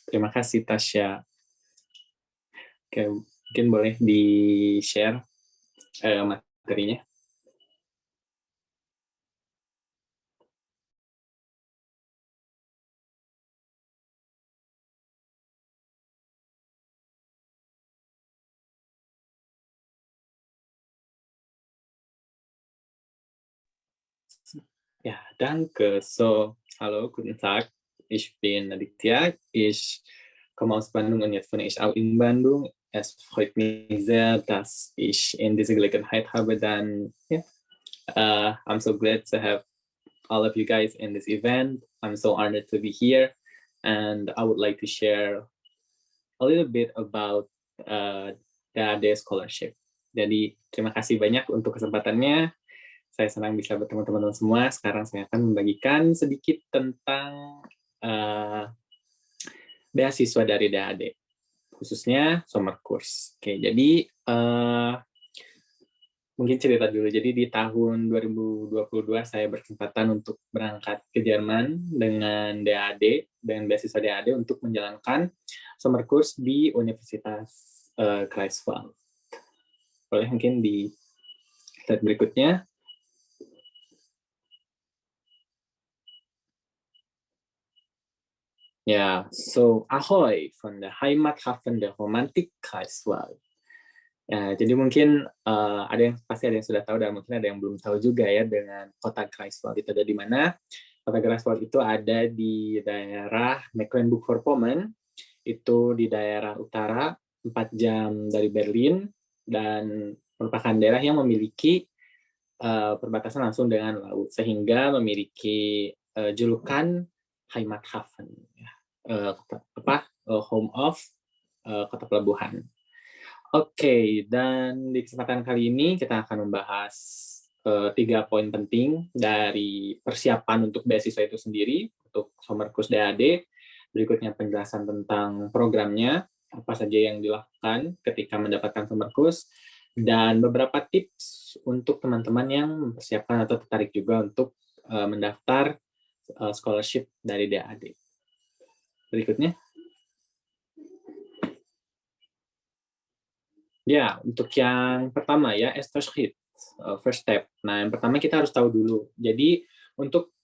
Terima kasih Tasya. Oke, mungkin boleh di-share materinya. Ja, danke. So, hallo, guten Tag. Ich bin Aditya. Ich komme aus Bandung und jetzt wohne ich auch in Bandung. Es freut mich sehr, dass ich in diese Gelegenheit habe. Dann, yeah, I'm so glad to have all of you guys in this event. I'm so honored to be here, and I would like to share a little bit about the AD scholarship. Jadi, terima kasih banyak untuk kesempatannya. Saya senang bisa bertemu teman-teman semua. Sekarang saya akan membagikan sedikit tentang beasiswa dari DAD, khususnya summer course. Oke, jadi mungkin cerita dulu. Jadi di tahun 2022 saya berkesempatan untuk berangkat ke Jerman dengan DAD, dengan beasiswa DAD untuk menjalankan summer course di Universitas Greifswald. Boleh mungkin di slide berikutnya. Ja, so Ahoy von der Heimathafen der Romantik Greifswald. Ya, jadi mungkin pasti ada yang sudah tahu dan mungkin ada yang belum tahu juga ya dengan kota Greifswald itu ada di mana. Kota Greifswald itu ada di daerah Mecklenburg-Vorpommern, itu di daerah utara 4 jam dari Berlin dan merupakan daerah yang memiliki perbatasan langsung dengan laut sehingga memiliki julukan Heimathafen, ya. Home of kota pelabuhan. Oke, dan di kesempatan kali ini kita akan membahas 3 poin penting dari persiapan untuk beasiswa itu sendiri, untuk summer course DAD. Berikutnya penjelasan tentang programnya, apa saja yang dilakukan ketika mendapatkan summer course, dan beberapa tips untuk teman-teman yang mempersiapkan atau tertarik juga untuk mendaftar scholarship dari DAD. Berikutnya. Ya, untuk yang pertama ya, first step. Nah, yang pertama kita harus tahu dulu. Jadi, untuk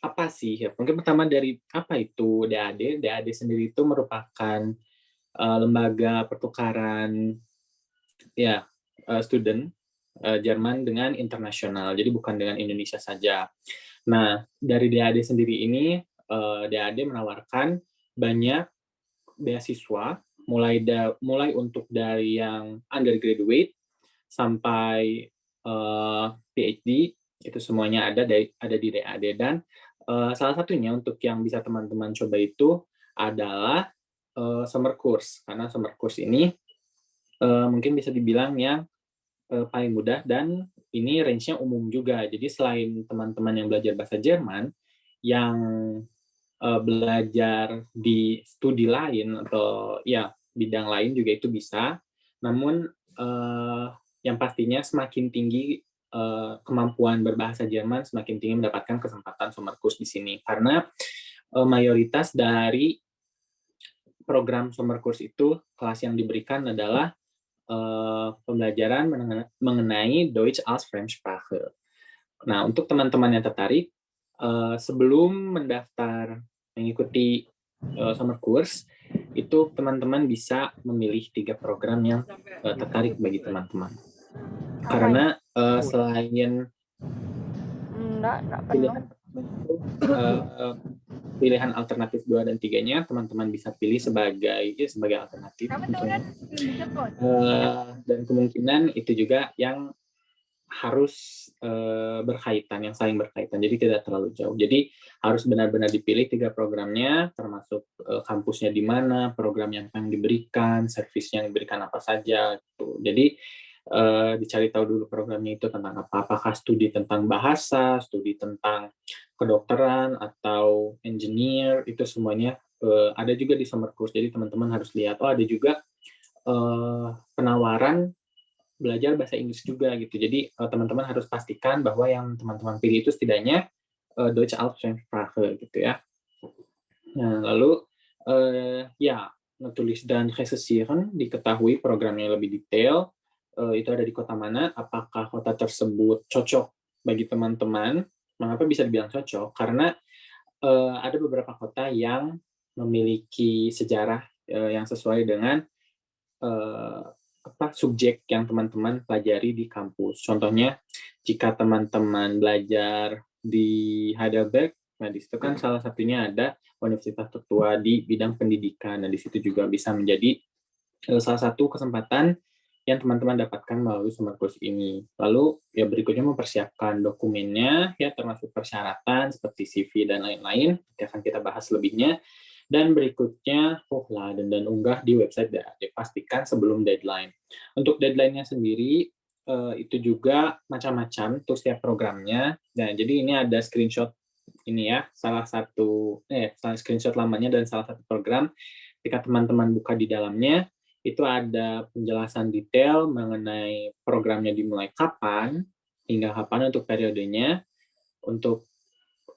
apa sih? Ya, mungkin pertama dari apa itu DAD? DAD sendiri itu merupakan lembaga pertukaran ya student Jerman dengan internasional. Jadi bukan dengan Indonesia saja. Nah, dari DAD sendiri ini, DAD menawarkan banyak beasiswa, mulai untuk dari yang undergraduate sampai PhD, itu semuanya ada di DAD. Dan salah satunya untuk yang bisa teman-teman coba itu adalah summer course, karena summer course ini mungkin bisa dibilang yang paling mudah dan ini range-nya umum juga. Jadi selain teman-teman yang belajar bahasa Jerman, yang belajar di studi lain atau ya bidang lain juga itu bisa. Namun yang pastinya semakin tinggi kemampuan berbahasa Jerman, semakin tinggi mendapatkan kesempatan summer course di sini. Karena mayoritas dari program summer course itu, kelas yang diberikan adalah pembelajaran mengenai Deutsch als Fremdsprache. Nah, untuk teman-teman yang tertarik, sebelum mendaftar mengikuti summer course, itu teman-teman bisa memilih 3 program yang tertarik bagi teman-teman. Karena selain pilihan alternatif 2 dan 3-nya, teman-teman bisa pilih sebagai alternatif. Dan kemungkinan itu juga yang harus berkaitan, yang saling berkaitan, jadi tidak terlalu jauh. Jadi harus benar-benar dipilih 3 programnya, termasuk kampusnya di mana, program yang akan diberikan, servis yang diberikan apa saja. Gitu. Jadi dicari tahu dulu programnya itu tentang apa, apakah studi tentang bahasa, studi tentang kedokteran, atau engineer, itu semuanya ada juga di summer course. Jadi teman-teman harus lihat, ada juga penawaran belajar bahasa Inggris juga gitu. Jadi teman-teman harus pastikan bahwa yang teman-teman pilih itu setidaknya Deutsch als Fremdsprache gitu ya. Nah, lalu ya, nulis dan recherchieren, diketahui programnya lebih detail, itu ada di kota mana, apakah kota tersebut cocok bagi teman-teman. Mengapa bisa dibilang cocok? Karena, ada beberapa kota yang memiliki sejarah, yang sesuai dengan, eee, subjek yang teman-teman pelajari di kampus. Contohnya, jika teman-teman belajar di Heidelberg, nah di situ kan salah satunya ada universitas tertua di bidang pendidikan. Nah, di situ juga bisa menjadi, salah satu kesempatan yang teman-teman dapatkan melalui sumber kurs ini. Lalu, ya berikutnya mempersiapkan dokumennya, ya termasuk persyaratan seperti CV dan lain-lain, nanti akan kita bahas lebihnya. Dan berikutnya, Hochladen dan unggah di website DAAD. Pastikan sebelum deadline. Untuk deadline-nya sendiri, itu juga macam-macam untuk setiap programnya. Nah, jadi ini ada screenshot ini ya, salah screenshot lamanya dan salah satu program. Ketika teman-teman buka di dalamnya, itu ada penjelasan detail mengenai programnya dimulai kapan, hingga kapan untuk periodenya, untuk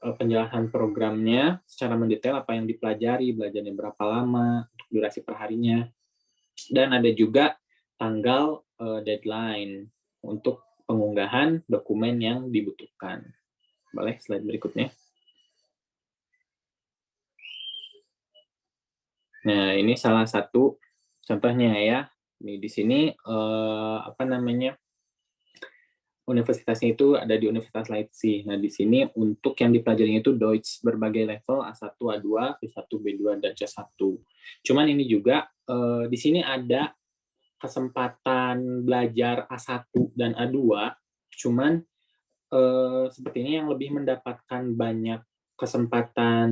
penjelasan programnya secara mendetail apa yang dipelajari, belajarnya berapa lama, untuk durasi perharinya, dan ada juga tanggal deadline untuk pengunggahan dokumen yang dibutuhkan. Boleh slide berikutnya. Nah, ini salah satu contohnya ya. Ini di sini universitasnya itu ada di Universitas Leipzig. Nah, di sini untuk yang dipelajarinya itu Deutsch berbagai level A1, A2, B1, B2 dan C1. Cuman ini juga di sini ada kesempatan belajar A1 dan A2, cuman sepertinya yang lebih mendapatkan banyak kesempatan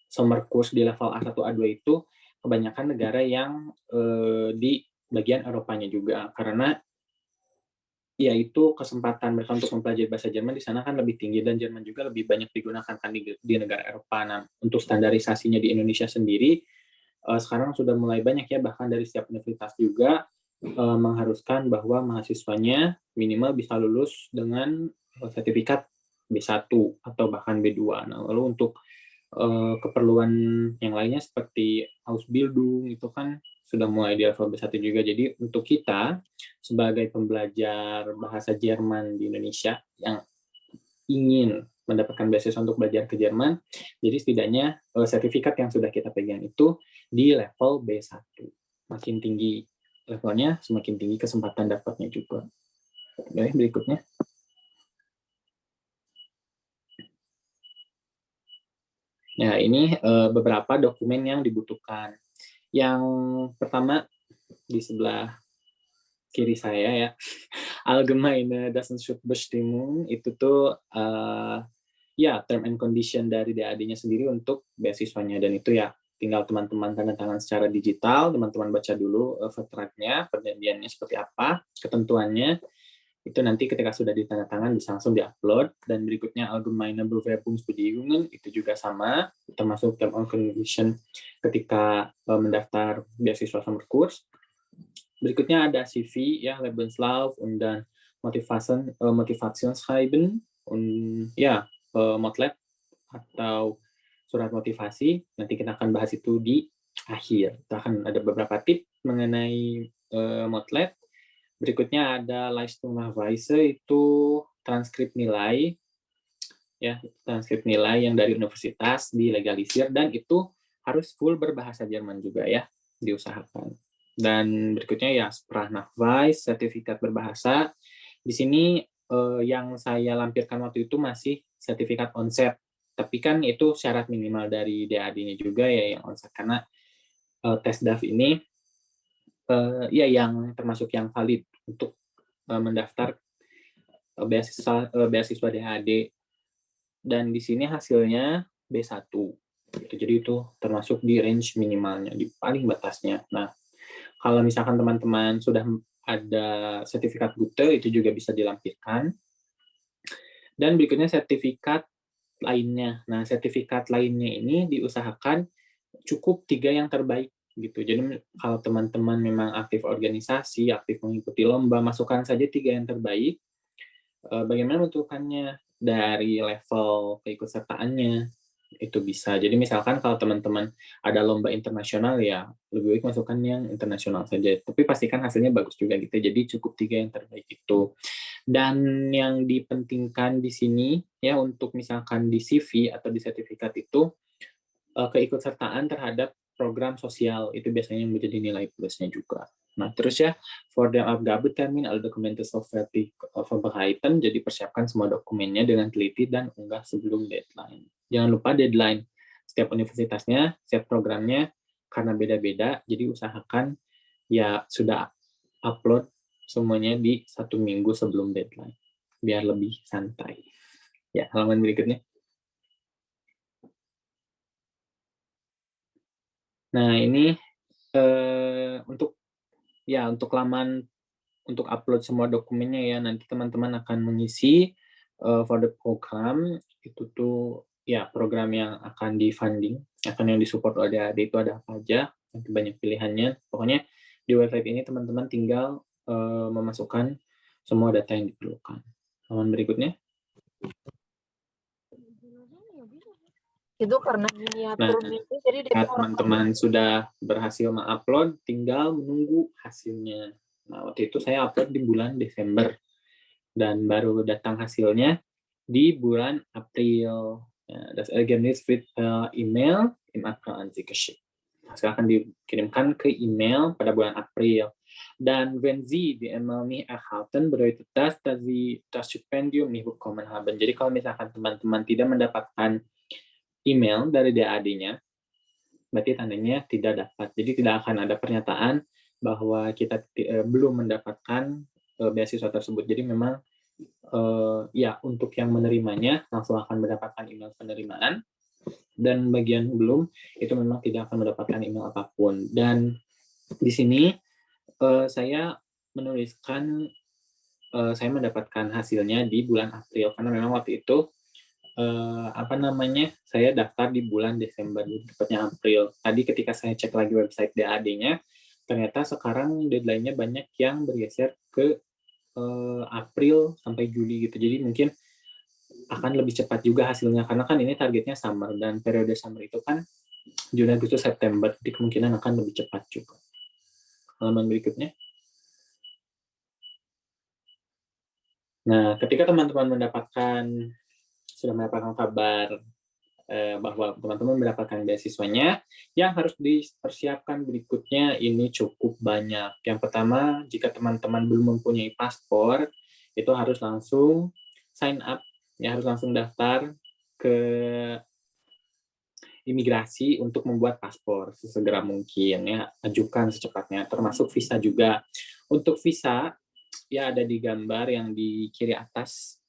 summer course di level A1, A2 itu kebanyakan negara yang di bagian Eropanya juga, karena ya itu kesempatan mereka untuk mempelajari bahasa Jerman di sana kan lebih tinggi dan Jerman juga lebih banyak digunakan kan di negara Eropa. Nah, untuk standarisasinya di Indonesia sendiri sekarang sudah mulai banyak ya, bahkan dari setiap universitas juga mengharuskan bahwa mahasiswanya minimal bisa lulus dengan sertifikat B1 atau bahkan B2. Nah, lalu untuk keperluan yang lainnya seperti Ausbildung itu kan sudah mulai di level B1 juga. Jadi untuk kita sebagai pembelajar bahasa Jerman di Indonesia yang ingin mendapatkan beasiswa untuk belajar ke Jerman, jadi setidaknya sertifikat yang sudah kita pegang itu di level B1. Makin tinggi levelnya, semakin tinggi kesempatan dapatnya juga. Oke, berikutnya. Nah, ini beberapa dokumen yang dibutuhkan. Yang pertama di sebelah kiri saya ya, Allgemeine Datenschutzbestimmung itu tuh ya term and condition dari DAD-nya sendiri untuk beasiswanya, dan itu ya tinggal teman-teman tanda tangan secara digital, teman-teman baca dulu vertragnya, perjanjiannya seperti apa, ketentuannya, itu nanti ketika sudah ditandatangan bisa langsung diupload. Dan berikutnya Allgemeine Bewerbungsbedingungen, itu juga sama, termasuk term and condition ketika mendaftar beasiswa summer course. Berikutnya ada CV ya, Lebenslauf, und dann Motivationsschreiben, und ya Motlet atau surat motivasi. Nanti kita akan bahas itu di akhir. Kita akan ada beberapa tips mengenai Motlet. Berikutnya ada Leistungsnachweise, itu transkrip nilai, ya transkrip nilai yang dari universitas dilegalisir, dan itu harus full berbahasa Jerman juga ya, diusahakan. Dan berikutnya ya Sprachnachweis, sertifikat berbahasa. Di sini yang saya lampirkan waktu itu masih sertifikat onset, tapi kan itu syarat minimal dari DAD-nya juga ya yang onset, karena tes DAF ini ya yang termasuk yang valid untuk mendaftar beasiswa DAD, dan di sini hasilnya B1. Gitu. Jadi itu termasuk di range minimalnya, di paling batasnya. Nah, kalau misalkan teman-teman sudah ada sertifikat Gute, itu juga bisa dilampirkan. Dan berikutnya sertifikat lainnya. Nah, sertifikat lainnya ini diusahakan cukup 3 yang terbaik gitu. Jadi kalau teman-teman memang aktif organisasi, aktif mengikuti lomba, masukkan saja 3 yang terbaik. Bagaimana menentukannya? Dari level keikutsertaannya, itu bisa. Jadi misalkan kalau teman-teman ada lomba internasional ya lebih baik masukkan yang internasional saja. Tapi pastikan hasilnya bagus juga gitu. Jadi cukup 3 yang terbaik itu. Dan yang dipentingkan di sini ya untuk misalkan di CV atau di sertifikat itu keikutsertaan terhadap program sosial itu biasanya menjadi nilai plusnya juga. Nah, terus ya, for the Abgabetermin alle Dokumente sorgfältig vorbereiten, jadi persiapkan semua dokumennya dengan teliti dan unggah sebelum deadline. Jangan lupa deadline. Setiap universitasnya, setiap programnya, karena beda-beda, jadi usahakan ya sudah upload semuanya di 1 minggu sebelum deadline, biar lebih santai. Ya, halaman berikutnya. Nah, ini untuk laman untuk upload semua dokumennya ya, nanti teman-teman akan mengisi for the program itu tuh ya program yang akan di-funding, akan yang disupport oleh adik itu ada apa aja, nanti banyak pilihannya. Pokoknya di website ini teman-teman tinggal memasukkan semua data yang diperlukan. Halaman berikutnya. Itu karena miniaturnya itu jadi saat teman-teman sudah berhasil mengupload, tinggal menunggu hasilnya. Nah, waktu itu saya upload di bulan Desember dan baru datang hasilnya di bulan April. Ya, das Ergebnis wird per email im April an Sie geschickt. Hasil akan dikirimkan ke email pada bulan April. Dan wenn Sie die email nicht erhalten, bedeutet das, dass Sie das Stipendium nicht bekommen haben. Jadi kalau misalkan teman-teman tidak mendapatkan email dari DAD-nya, berarti tandanya tidak dapat. Jadi tidak akan ada pernyataan bahwa kita belum mendapatkan beasiswa tersebut. Jadi memang ya untuk yang menerimanya langsung akan mendapatkan email penerimaan, dan bagian belum itu memang tidak akan mendapatkan email apapun. Dan di sini saya menuliskan saya mendapatkan hasilnya di bulan April karena memang waktu itu saya daftar di bulan Desember, tepatnya April. Tadi ketika saya cek lagi website DAD-nya, ternyata sekarang deadline-nya banyak yang bergeser ke April sampai Juli gitu. Jadi mungkin akan lebih cepat juga hasilnya karena kan ini targetnya summer dan periode summer itu kan Juni, Agustus, September. Jadi kemungkinan akan lebih cepat juga. Halaman berikutnya. Nah, ketika teman-teman sudah mendapatkan kabar bahwa teman-teman mendapatkan beasiswanya, yang harus dipersiapkan berikutnya ini cukup banyak. Yang pertama, jika teman-teman belum mempunyai paspor, itu harus langsung sign up, ya harus langsung daftar ke imigrasi untuk membuat paspor sesegera mungkin, ya ajukan secepatnya, termasuk visa juga. Untuk visa, ya ada di gambar yang di kiri atas.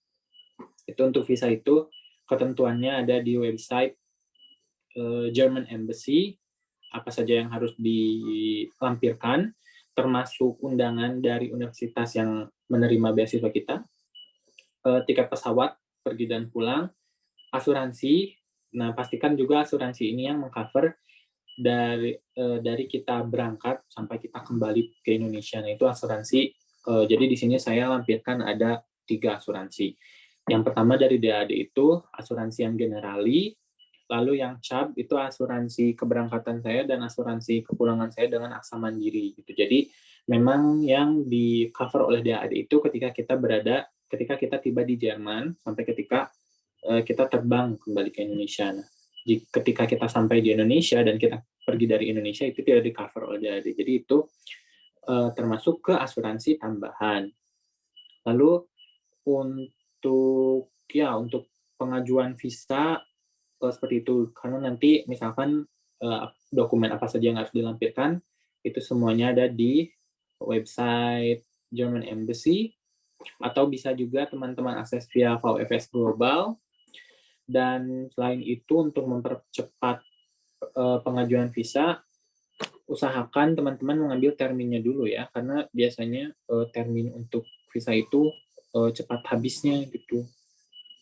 Itu untuk visa itu ketentuannya ada di website German Embassy, apa saja yang harus dilampirkan, termasuk undangan dari universitas yang menerima beasiswa kita, tiket pesawat pergi dan pulang, asuransi. Nah, pastikan juga asuransi ini yang mengcover dari kita berangkat sampai kita kembali ke Indonesia. Nah, itu asuransi. Jadi di sini saya lampirkan ada 3 asuransi. Yang pertama dari DAD itu asuransi yang generali, lalu yang CAB itu asuransi keberangkatan saya dan asuransi kepulangan saya dengan aksa mandiri gitu. Jadi memang yang di cover oleh DAD itu ketika kita tiba di Jerman sampai ketika kita terbang kembali ke Indonesia. Nah, ketika kita sampai di Indonesia dan kita pergi dari Indonesia itu tidak di cover oleh DAD. Jadi itu termasuk ke asuransi tambahan. Lalu untuk pengajuan visa seperti itu, karena nanti misalkan dokumen apa saja yang harus dilampirkan itu semuanya ada di website German Embassy, atau bisa juga teman-teman akses via VFS Global. Dan selain itu untuk mempercepat pengajuan visa, usahakan teman-teman mengambil terminnya dulu ya, karena biasanya termin untuk visa itu cepat habisnya gitu.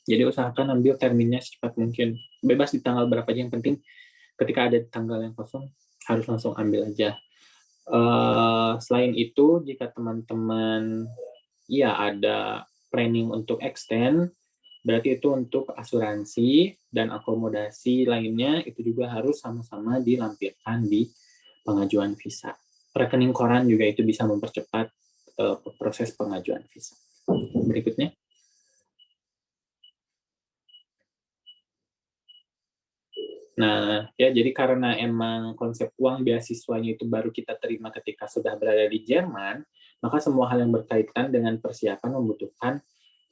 Jadi usahakan ambil terminnya secepat mungkin. Bebas di tanggal berapa aja, yang penting ketika ada tanggal yang kosong harus langsung ambil aja. Selain itu, jika teman-teman ya ada planning untuk extend, Berarti itu untuk asuransi dan akomodasi lainnya itu juga harus sama-sama dilampirkan di pengajuan visa. Rekening koran juga itu bisa mempercepat proses pengajuan visa. Berikutnya. Nah, ya jadi karena emang konsep uang beasiswanya itu baru kita terima ketika sudah berada di Jerman, maka semua hal yang berkaitan dengan persiapan membutuhkan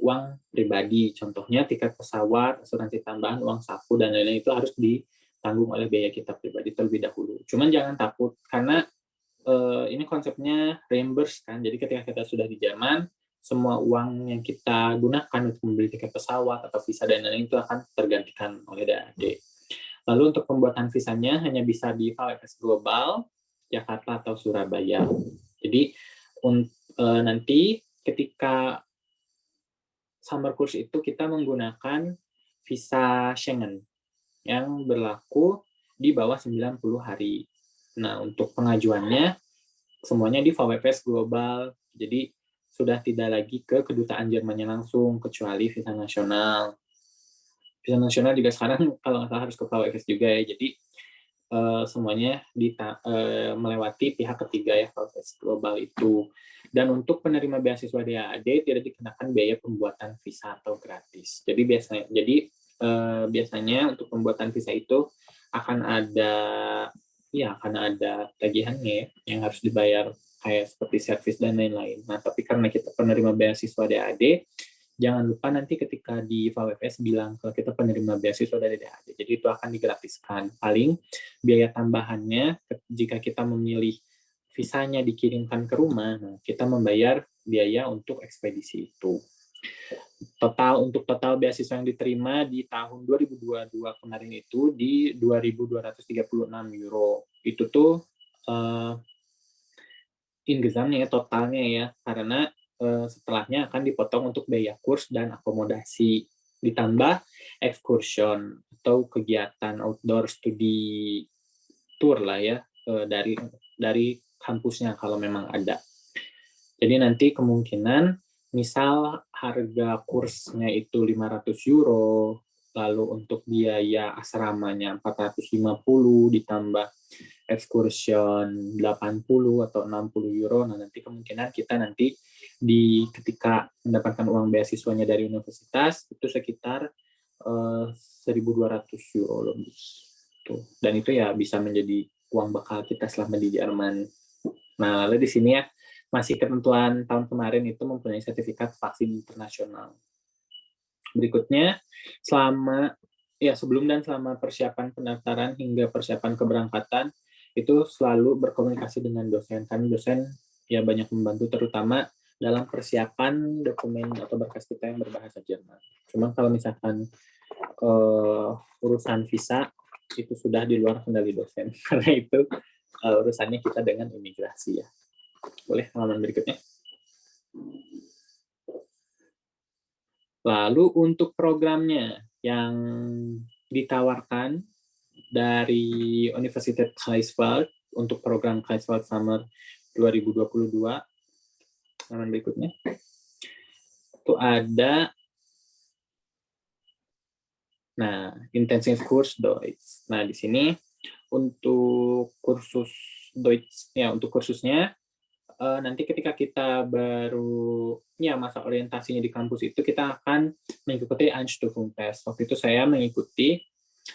uang pribadi. Contohnya tiket pesawat, asuransi tambahan, uang saku, dan lain-lain itu harus ditanggung oleh biaya kita pribadi terlebih dahulu. Cuman jangan takut, karena ini konsepnya reimburse kan, jadi ketika kita sudah di Jerman, semua uang yang kita gunakan untuk membeli tiket pesawat atau visa dan lain-lain itu akan tergantikan oleh DAD. Lalu untuk pembuatan visanya hanya bisa di VFS Global, Jakarta atau Surabaya. Jadi nanti ketika summer course itu kita menggunakan visa Schengen yang berlaku di bawah 90 hari. Nah, untuk pengajuannya semuanya di VFS Global. Jadi sudah tidak lagi ke kedutaan Jermannya langsung, kecuali visa nasional. Visa nasional juga sekarang kalau nggak salah harus ke VFS juga ya. Jadi semuanya melewati pihak ketiga ya, VFS Global itu. Dan untuk penerima beasiswa DAAD tidak dikenakan biaya pembuatan visa atau gratis. Jadi biasanya untuk pembuatan visa itu akan ada tagihannya ya, yang harus dibayar kayak seperti servis dan lain-lain. Nah, tapi karena kita penerima beasiswa DAAD, jangan lupa nanti ketika di VFS bilang ke kita penerima beasiswa dari DAAD. Jadi itu akan digratiskan. Paling biaya tambahannya jika kita memilih visanya dikirimkan ke rumah, nah kita membayar biaya untuk ekspedisi itu. Untuk total beasiswa yang diterima di tahun 2022 kemarin itu di 2.236 euro. Itu tuh inggesamnya ya, totalnya ya, karena setelahnya akan dipotong untuk biaya kurs dan akomodasi, ditambah excursion atau kegiatan outdoor studi tour lah ya, dari kampusnya kalau memang ada. Jadi nanti kemungkinan misal harga kursnya itu 500 euro, lalu untuk biaya asramanya 450 ditambah excursion 80 atau 60 euro. Nah, nanti kemungkinan kita nanti ketika mendapatkan uang beasiswanya dari universitas itu sekitar 1.200 euro lebih. Tuh. Dan itu ya bisa menjadi uang bakal kita selama di Jerman. Nah, lalu di sini ya masih ketentuan tahun kemarin itu mempunyai sertifikat vaksin internasional. Berikutnya, sebelum dan selama persiapan pendaftaran hingga persiapan keberangkatan, itu selalu berkomunikasi dengan dosen. Kami dosen ya banyak membantu, terutama dalam persiapan dokumen atau berkas kita yang berbahasa Jerman. Cuma kalau misalkan urusan visa, itu sudah di luar kendali dosen. Karena itu urusannya kita dengan imigrasi ya. Boleh halaman berikutnya. Lalu untuk programnya yang ditawarkan dari Universitas Greifswald untuk program Greifswald Summer 2022, halaman berikutnya, itu ada intensive course Deutsch. Nah, di sini untuk kursus Deutsch ya, untuk kursusnya nanti ketika kita baru masa orientasinya di kampus itu kita akan mengikuti Einstufungstest. Waktu itu saya mengikuti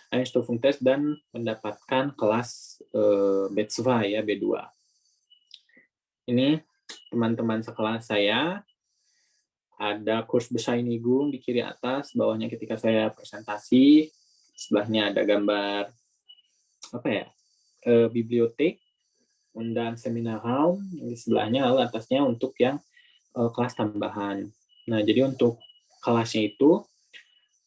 Einstufungstest dan mendapatkan kelas B2 ya, B2. Ini teman-teman sekelas saya, ada kurs Bescheinigung di kiri atas, bawahnya ketika saya presentasi, sebelahnya ada gambar bibliotek dan Seminarraum di sebelahnya, lalu atasnya untuk yang kelas tambahan. Nah, jadi untuk kelasnya itu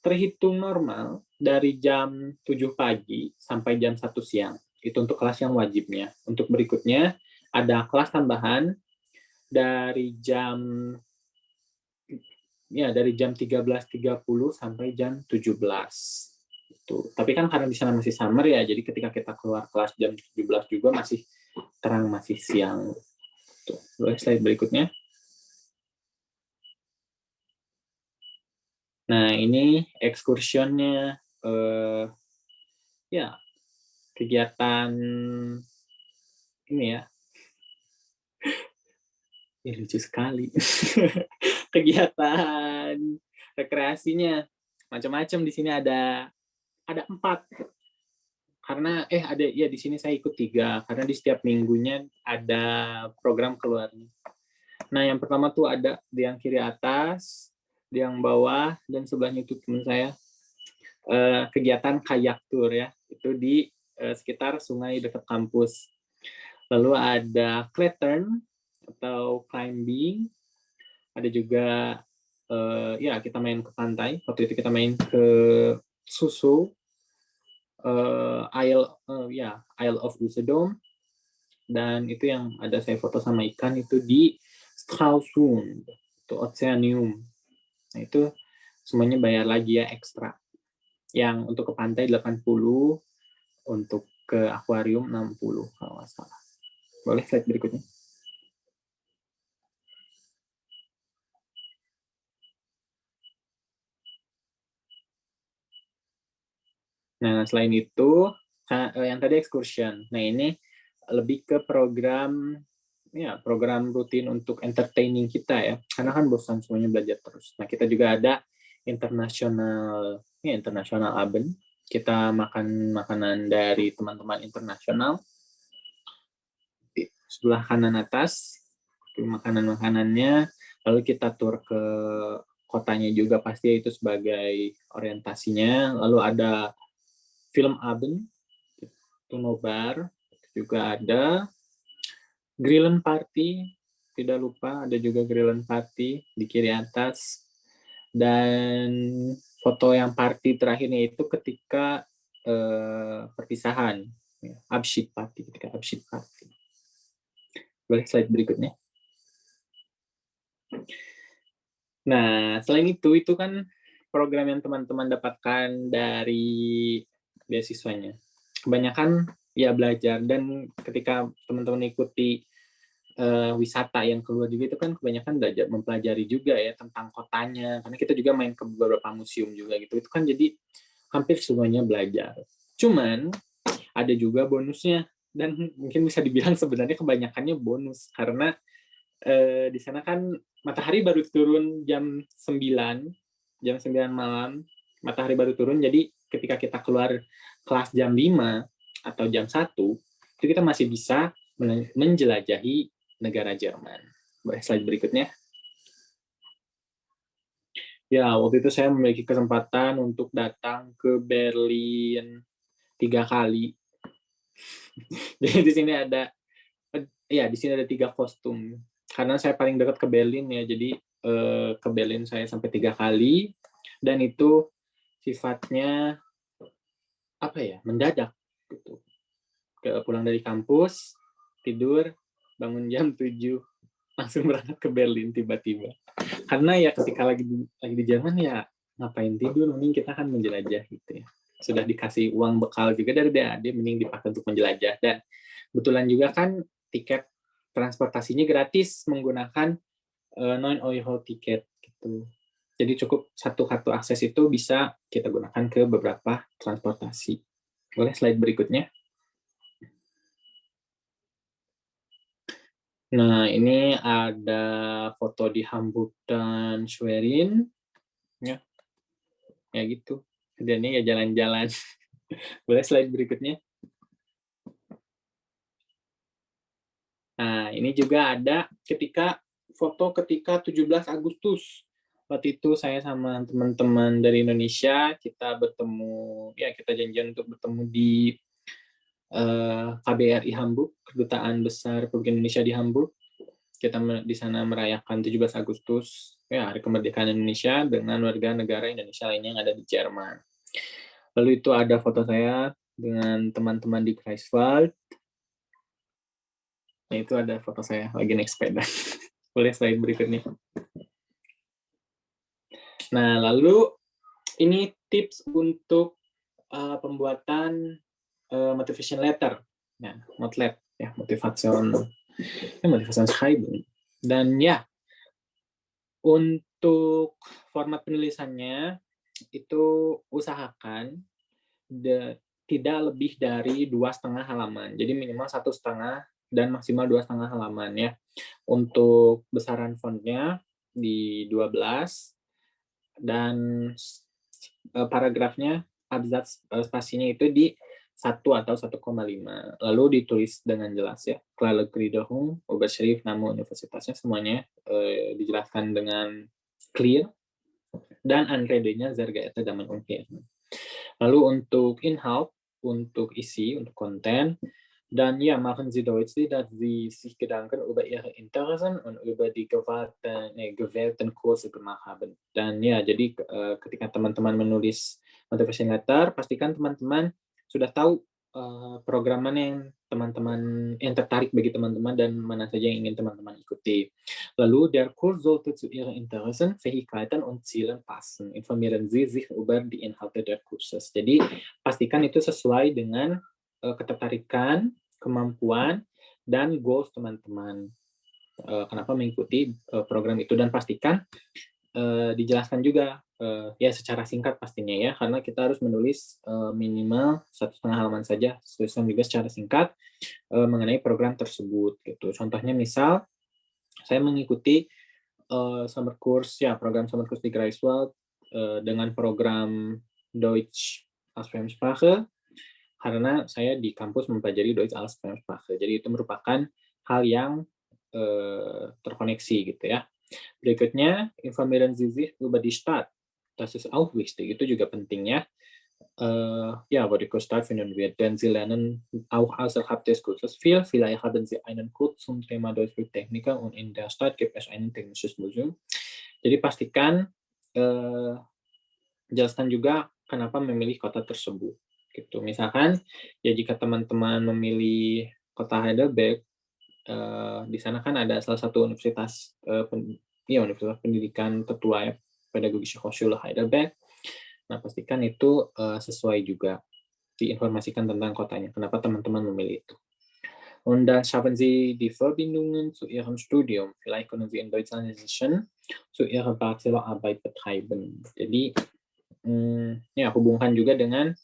terhitung normal dari jam 7 pagi sampai jam 1 siang. Itu untuk kelas yang wajibnya. Untuk berikutnya ada kelas tambahan dari jam 13.30 sampai jam 17. Tapi kan karena di sana masih summer ya, jadi ketika kita keluar kelas jam 17 juga masih terang, masih siang. Boleh slide berikutnya. Nah, ini excursionnya, ya kegiatan ini ya lucu sekali. Kegiatan rekreasinya macam-macam di sini ada 4. Karena ada ya di sini saya ikut 3 karena di setiap minggunya ada program keluarnya. Nah, yang pertama tuh ada di yang kiri atas, di yang bawah, dan sebelahnya itu teman saya kegiatan kayak tour ya, itu di sekitar sungai dekat kampus. Lalu ada Klettern atau climbing, ada juga ya kita main ke pantai. Waktu itu kita main ke Susu, Isle of Usedom, dan itu yang ada saya foto sama ikan itu di Stralsund, itu Oceanium. Nah, itu semuanya bayar lagi ya ekstra. Yang untuk ke pantai 80, untuk ke akuarium 60 kalau nggak salah. Boleh slide berikutnya. Nah, selain itu, yang tadi excursion. Nah, ini lebih ke program rutin untuk entertaining kita ya. Karena kan bosan semuanya belajar terus. Nah, kita juga ada internasional Abend. Kita makan makanan dari teman-teman internasional. Di sebelah kanan atas, makanan-makanannya. Lalu kita tur ke kotanya juga pasti itu sebagai orientasinya. Lalu ada film Abend, itu nobar, juga ada grillen party, tidak lupa ada juga grillen party di kiri atas. Dan foto yang party terakhirnya itu ketika perpisahan, Abschied party, ketika Abschied party. Boleh slide berikutnya. Nah, selain itu kan program yang teman-teman dapatkan dari beasiswanya. Kebanyakan ya belajar, dan ketika teman-teman ikuti wisata yang keluar juga itu kan kebanyakan belajar mempelajari juga ya tentang kotanya, karena kita juga main ke beberapa museum juga gitu. Itu kan jadi hampir semuanya belajar. Cuman ada juga bonusnya, dan mungkin bisa dibilang sebenarnya kebanyakannya bonus karena di sana kan matahari baru turun jam 9 malam, matahari baru turun. Jadi ketika kita keluar kelas jam 5 atau jam 1, itu kita masih bisa menjelajahi negara Jerman. Boleh slide berikutnya. Ya, waktu itu saya memiliki kesempatan untuk datang ke Berlin 3 kali. Jadi di sini ada 3 kostum. Karena saya paling dekat ke Berlin ya, jadi ke Berlin saya sampai 3 kali, dan itu sifatnya mendadak gitu. Pulang dari kampus, tidur, bangun jam 7, langsung berangkat ke Berlin tiba-tiba. Karena ya ketika lagi di Jerman ya ngapain tidur, mending kita kan menjelajah gitu ya. Sudah dikasih uang bekal juga dari DAD, mending dipakai untuk menjelajah. Dan kebetulan juga kan tiket transportasinya gratis menggunakan 9 € tiket gitu. Jadi cukup satu kartu akses itu bisa kita gunakan ke beberapa transportasi. Boleh slide berikutnya. Nah, ini ada foto di Hamburg dan Schwerin. Ya gitu. Dan ini ya jalan-jalan. Boleh slide berikutnya. Nah, ini juga ada foto ketika 17 Agustus. Waktu itu saya sama teman-teman dari Indonesia, kita janjian untuk bertemu di KBRI Hamburg, Kedutaan Besar Republik Indonesia di Hamburg. Kita di sana merayakan 17 Agustus, Hari Kemerdekaan Indonesia, dengan warga negara Indonesia lainnya yang ada di Jerman. Lalu itu ada foto saya dengan teman-teman di Greifswald. Nah, itu ada foto saya lagi naik sepeda. Boleh slide berikutnya. Nah, lalu ini tips untuk pembuatan motivation letter. Nah, Motlet ya, motivation schreiben. Dan ya, Untuk format penulisannya, itu usahakan tidak lebih dari 2,5 halaman. Jadi minimal 1,5 dan maksimal 2,5 halaman ya. Untuk besaran fontnya di 12 dan paragrafnya abzats spasinya itu di 1 atau 1,5. Lalu ditulis dengan jelas ya. Klare Gliederung, Oberschrift, nama universitasnya semuanya dijelaskan dengan clear dan Anrede-nya sehr geehrte Damen und Herren. Lalu untuk Inhalt, untuk isi, untuk konten, dann ja, machen Sie deutlich, dass Sie sich Gedanken über Ihre Interessen und über die gewählten Kurse gemacht haben. Dan ya, jadi ketika teman-teman menulis motivation letter, pastikan teman-teman sudah tahu program mana yang tertarik bagi teman-teman dan mana saja yang ingin teman-teman ikuti. Lalu, der Kurs sollte zu Ihren Interessen, Fähigkeiten und Zielen passen. Informieren Sie sich über die Inhalte der Kurses. Jadi, pastikan itu sesuai dengan ketertarikan, kemampuan, dan goals teman-teman. Kenapa mengikuti program itu, dan pastikan dijelaskan juga ya secara singkat pastinya ya, karena kita harus menulis minimal 1,5 halaman saja, tulisan juga secara singkat mengenai program tersebut gitu. Contohnya misal saya mengikuti summer course ya, program summer course di Greifswald dengan program Deutsch als Fremdsprache, karena saya di kampus mempelajari Deutsch als Fremdsprache. Jadi itu merupakan hal yang terkoneksi gitu ya. Berikutnya, informieren Sie sich über die Stadt. Das ist auch wichtig, itu juga penting ya. Ja, wo die Kurs stattfinden wird, denn Sie lernen auch außerhalb des Kurses viel. Vielleicht haben Sie einen Kurs zum Thema Deutsch für Techniker und in der Stadt gibt es ein technisches Museum. Jadi pastikan jelaskan juga kenapa memilih kota tersebut. Gitu. Misalkan, ya jika teman-teman memilih kota Heidelberg, di sana kan ada salah satu universitas universitas pendidikan tertua ya, Pädagogische Hochschule Heidelberg. Nah, pastikan itu sesuai juga, diinformasikan tentang kotanya, kenapa teman-teman memilih itu. Und dann schaffen Sie die Verbindungen zu Ihrem Studium. Vielleicht können Sie in Deutschland zu Ihrer Bachelorarbeit betreiben. Jadi, ya hubungkan juga dengan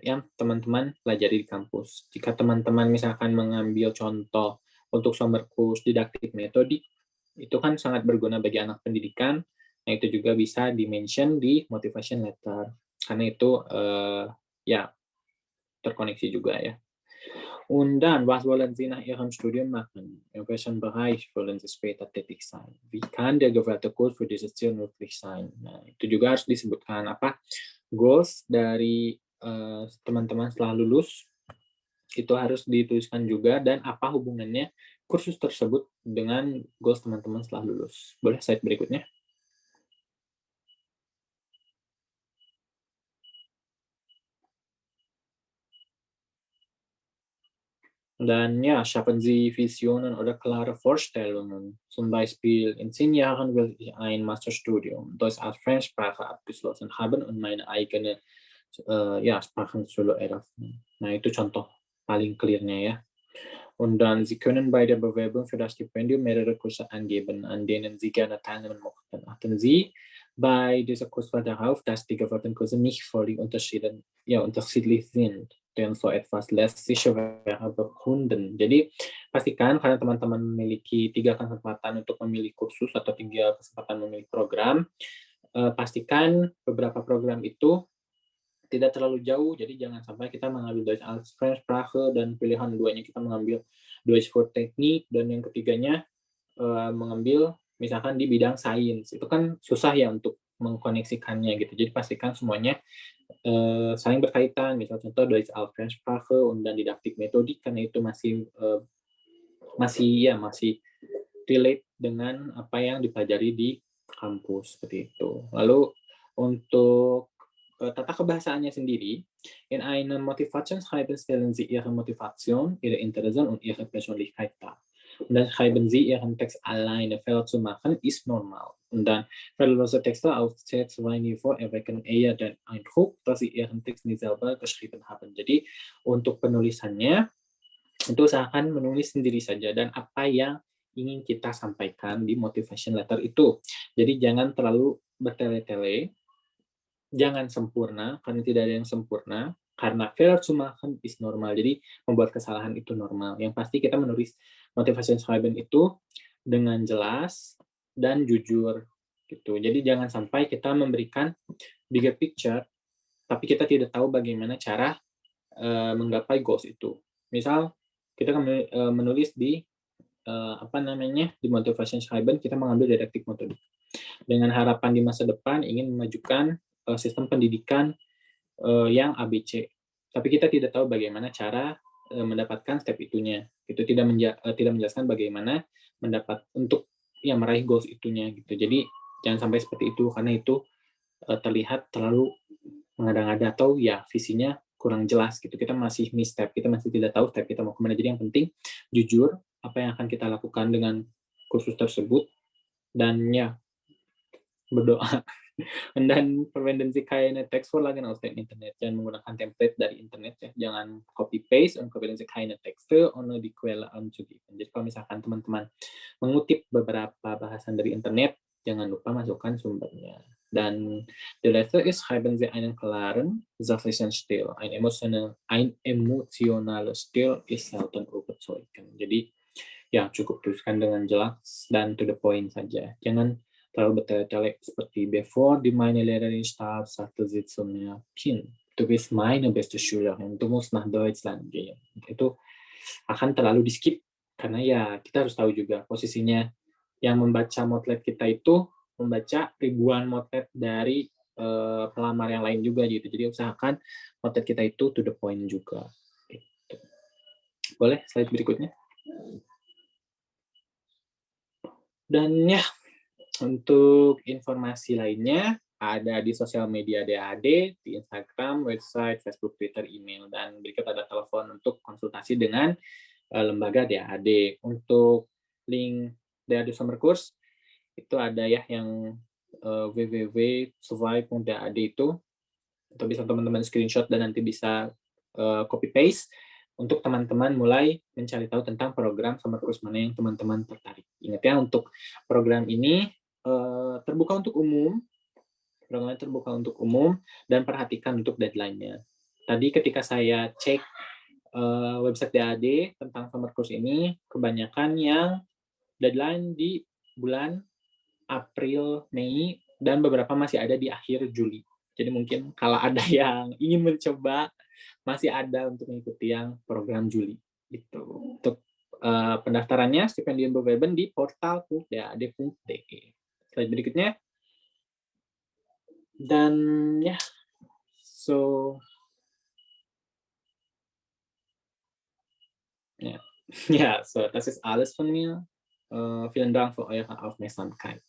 yang teman-teman pelajari di kampus. Jika teman-teman misalkan mengambil contoh untuk sumber course didaktik metodik, itu kan sangat berguna bagi anak pendidikan. Nah, itu juga bisa di-mention di motivation letter. Karena itu ya terkoneksi juga ya. Und dann, was wollen Sie nach Ihrem Studium machen? In welchem Bereich wollen Sie später tätig sein? Wie kann der gewählte Kurs für dieses Ziel möglich sein? Nah, itu juga harus disebutkan apa goals dari teman-teman setelah lulus, itu harus dituliskan juga, dan apa hubungannya kursus tersebut dengan goals teman-teman setelah lulus. Boleh slide berikutnya. Dan ja, schaffen Sie Visionen oder klare Vorstellungen. Zum Beispiel, in 10 Jahren will ich ein Masterstudium Deutsch als Fremdsprache abgeschlossen haben und meine eigene Sprachenschule eröffnen. Nah, itu contoh paling clear-nya ya. Und dann, Sie können bei der Bewerbung für das Stipendium mehrere Kurse angeben, an denen Sie gerne teilnehmen möchten. Achten Sie bei dieser Kurswahl darauf, dass die gewählten Kurse nicht völlig unterschiedlich sind. Denn so etwas lässt sich schwer begründen. Jadi, pastikan karena teman-teman memiliki 3 kesempatan untuk memilih kursus atau 3 kesempatan memilih program, pastikan beberapa program itu tidak terlalu jauh, jadi jangan sampai kita mengambil Deutsch als Fremdsprache dan pilihan 2-nya kita mengambil Deutsch für Technik, dan yang ketiganya mengambil misalkan di bidang sains. Itu kan susah ya untuk mengkoneksikannya gitu. Jadi pastikan semuanya saling berkaitan, misal contoh Deutsch als Fremdsprache dan didaktik metodik, karena itu masih relate dengan apa yang dipelajari di kampus seperti itu. Lalu untuk tata kebahasaannya sendiri, in einem Motivationsschreiben stellen Sie Ihre Motivation, Ihre Interessen und Ihre Persönlichkeit dar. Und dann schreiben Sie Ihren Text alleine. Fehler zu machen ist normal. Und dann fehlerlose Texte auf C2-Niveau erwecken eher den Eindruck, dass Sie Ihren Text nicht selber geschrieben haben. Jadi untuk penulisannya itu usahakan menulis sendiri saja, dan apa yang ingin kita sampaikan di motivation letter itu. Jadi jangan terlalu bertele-tele, jangan sempurna, karena tidak ada yang sempurna, karena Fehler zu machen ist normal. Jadi membuat kesalahan itu normal. Yang pasti kita menulis motivation schreiben itu dengan jelas dan jujur gitu. Jadi jangan sampai kita memberikan bigger picture, tapi kita tidak tahu bagaimana cara menggapai goals itu. Misal kita menulis di di motivation schreiben kita mengambil didaktik metode dengan harapan di masa depan ingin memajukan sistem pendidikan yang ABC. Tapi kita tidak tahu bagaimana cara mendapatkan step itunya. Itu tidak menjelaskan bagaimana untuk meraih goals itunya gitu. Jadi jangan sampai seperti itu karena itu terlihat terlalu mengada-ngada atau ya visinya kurang jelas gitu. Kita masih miss step, kita masih tidak tahu step kita mau kemana. Jadi yang penting jujur apa yang akan kita lakukan dengan kursus tersebut dan ya berdoa. Dan verwenden Sie keine Textvorlagen aus dem Internet. Jangan menggunakan template dari internet ya. Jangan copy paste und verwenden Sie keine Texte ohne die Quelle anzugeben. Jadi kalau misalkan teman-teman mengutip beberapa bahasan dari internet, jangan lupa masukkan sumbernya. Dan der letzte ist, schreiben Sie einen klaren, sachlichen Stil. Ein emotionaler Stil ist selten überzeugend. Jadi ya cukup tuliskan dengan jelas dan to the point saja. Jangan terlalu bertele-tele seperti bevor die meine Lehrerin starb, sagte sie zu mir, Kind, du bist meine beste Schülerin, du musst nach Deutschland gehen. Itu akan terlalu di-skip karena ya kita harus tahu juga posisinya yang membaca motlet kita itu membaca ribuan motlet dari pelamar yang lain juga gitu. Jadi usahakan motlet kita itu to the point juga. Gitu. Boleh slide berikutnya. Dan ya, untuk informasi lainnya ada di sosial media DAAD, di Instagram, website, Facebook, Twitter, email, dan berikut ada telepon untuk konsultasi dengan lembaga DAAD. Untuk link DAAD Summer Course itu ada ya yang www.survive.daad itu bisa teman-teman screenshot dan nanti bisa copy paste untuk teman-teman mulai mencari tahu tentang program Summer Course mana yang teman-teman tertarik. Ingat ya, untuk program ini terbuka untuk umum, programnya terbuka untuk umum, dan perhatikan untuk deadline-nya. Tadi ketika saya cek website DAD tentang Summer Course ini, kebanyakan yang deadline di bulan April, Mei, dan beberapa masih ada di akhir Juli. Jadi mungkin kalau ada yang ingin mencoba, masih ada untuk mengikuti yang program Juli. Gitu. Untuk pendaftarannya, Stipendium Bewerben di portal.daad.de. Slide berikutnya. Dan ya, das ist alles von mir. Vielen Dank für eure Aufmerksamkeit.